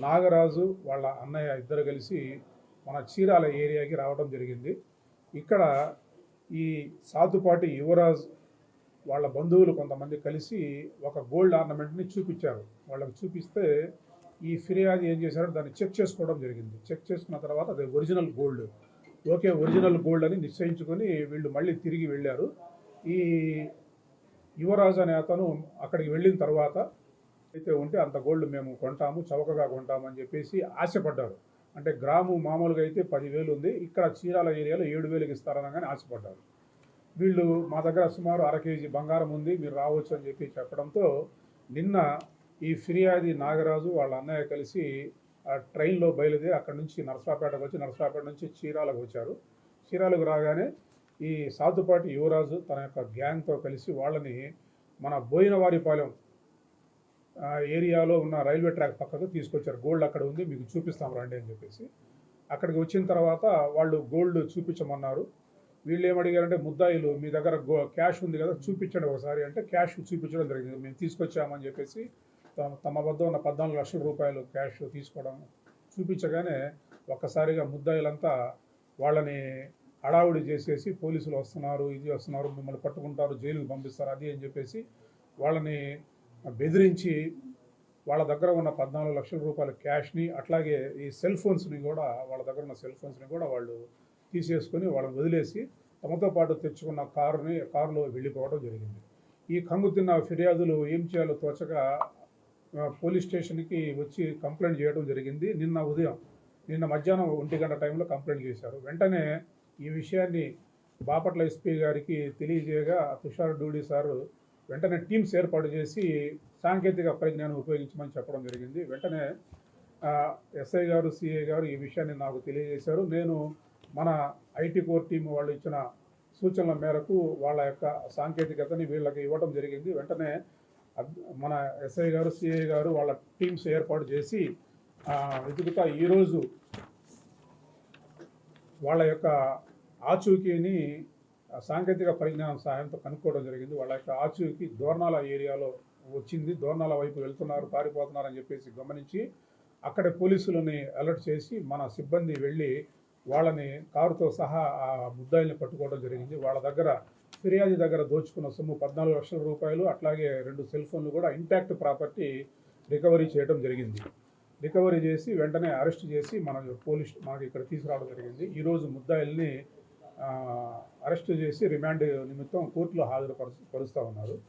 నాగరాజు వాళ్ళ అన్నయ్య ఇద్దరు కలిసి మన చీరాల ఏరియాకి రావడం జరిగింది. ఇక్కడ ఈ సాతుపాటి యువరాజ్ వాళ్ళ బంధువులు కొంతమంది కలిసి ఒక గోల్డ్ ఆర్నమెంట్ని చూపించారు. వాళ్ళకి చూపిస్తే ఈ ఫిర్యాదు ఏం చేశారో దాన్ని చెక్ చేసుకోవడం జరిగింది. చెక్ చేసుకున్న తర్వాత అది original gold, okay original gold అని నిశ్చయించుకొని వీళ్ళు మళ్ళీ తిరిగి వెళ్ళారు. ఈ యువరాజు అనే అతను అక్కడికి వెళ్ళిన తర్వాత అయితే ఉంటే అంత గోల్డ్ మేము కొంటాము, చౌకగా కొంటాము అని చెప్పేసి ఆశపడ్డారు. అంటే గ్రాము మామూలుగా అయితే 10,000 ఉంది, ఇక్కడ చీరాల ఏరియాలో 7,000కి ఇస్తారనగానే ఆశపడ్డారు. వీళ్ళు మా దగ్గర సుమారు 1/2 కేజీ బంగారం ఉంది, మీరు రావచ్చు అని చెప్పి చెప్పడంతో నిన్న ఈ ఫిర్యాది నాగరాజు వాళ్ళ అన్నయ్య కలిసి ట్రైన్లో బయలుదేరి అక్కడి నుంచి నరసరావుపేటకు వచ్చి నరసరావుపేట నుంచి చీరాలకు వచ్చారు. చీరాలకు రాగానే ఈ సాతుపాటి యువరాజు తన యొక్క గ్యాంగ్తో కలిసి వాళ్ళని మన బోయినవారిపాలెం ఏరియాలో ఉన్న రైల్వే ట్రాక్ పక్కకు తీసుకొచ్చారు. గోల్డ్ అక్కడ ఉంది, మీకు చూపిస్తాం రండి అని చెప్పేసి. అక్కడికి వచ్చిన తర్వాత వాళ్ళు గోల్డ్ చూపించమన్నారు. వీళ్ళు ఏమడిగారంటే, ముద్దాయిలు మీ దగ్గర క్యాష్ ఉంది కదా చూపించండి ఒకసారి అంటే క్యాష్ చూపించడం జరిగింది. మేము తీసుకొచ్చామని చెప్పేసి తమ వద్ద ఉన్న 14 లక్షల రూపాయలు క్యాష్ తీసుకోవడం చూపించగానే ఒక్కసారిగా ముద్దాయిలంతా వాళ్ళని హడావుడి చేసేసి పోలీసులు వస్తున్నారు, ఇది వస్తున్నారు, మిమ్మల్ని పట్టుకుంటారు, జైలుకి పంపిస్తారు, అది అని చెప్పేసి వాళ్ళని బెదిరించి వాళ్ళ దగ్గర ఉన్న 14 లక్షల రూపాయల క్యాష్ని అట్లాగే ఈ సెల్ ఫోన్స్ని కూడా వాళ్ళ దగ్గర ఉన్న సెల్ ఫోన్స్ని కూడా వాళ్ళు తీసేసుకొని వాళ్ళని వదిలేసి తమతో పాటు తెచ్చుకున్న కారులో వెళ్ళిపోవడం జరిగింది. ఈ కంగు తిన్న ఫిర్యాదులు ఏం చేయాలో తోచక పోలీస్ స్టేషన్కి వచ్చి కంప్లైంట్ చేయడం జరిగింది. నిన్న మధ్యాహ్నం 1 గంట టైంలో కంప్లైంట్ చేశారు. వెంటనే ఈ విషయాన్ని బాపట్ల ఎస్పీ గారికి తెలియజేయగా తుషార్ డూడి సారు వెంటనే టీమ్స్ ఏర్పాటు చేసి సాంకేతిక పరిజ్ఞానం ఉపయోగించమని చెప్పడం జరిగింది. వెంటనే ఎస్ఐ గారు, సిఐ గారు ఈ విషయాన్ని నాకు తెలియజేశారు. నేను మన ఐటీ కోర్ టీం వాళ్ళు ఇచ్చిన సూచనల మేరకు వాళ్ళ యొక్క సాంకేతికతని వీళ్ళకి ఇవ్వడం జరిగింది. వెంటనే మన ఎస్ఐ గారు, సిఐ గారు వాళ్ళ టీమ్స్ ఏర్పాటు చేసి వెతుకుతా ఈరోజు వాళ్ళ యొక్క ఆచూకీని సాంకేతిక పరిజ్ఞానం సహాయంతో కనుక్కోవడం జరిగింది. వాళ్ళ యొక్క ఆచూకీ దోర్నాల ఏరియాలో వచ్చింది. దోర్నాల వైపు వెళ్తున్నారు, పారిపోతున్నారని చెప్పేసి గమనించి అక్కడే పోలీసులని అలర్ట్ చేసి మన సిబ్బంది వెళ్ళి వాళ్ళని కారుతో సహా ఆ ముద్దాయిల్ని పట్టుకోవడం జరిగింది. వాళ్ళ దగ్గర ఫిర్యాదు దగ్గర దోచుకున్న సొమ్ము 14 లక్షల రూపాయలు, అట్లాగే 2 సెల్ ఫోన్లు కూడా ఇంటాక్ట్ ప్రాపర్టీ రికవరీ చేయడం జరిగింది. రికవరీ చేసి వెంటనే అరెస్ట్ చేసి మనకి ఇక్కడ తీసుకురావడం జరిగింది. ఈరోజు ముద్దాయిల్ని అరెస్ట్ చేసి రిమాండ్ నిమిత్తం కోర్టులో హాజరుపరుస్తూ ఉన్నారు.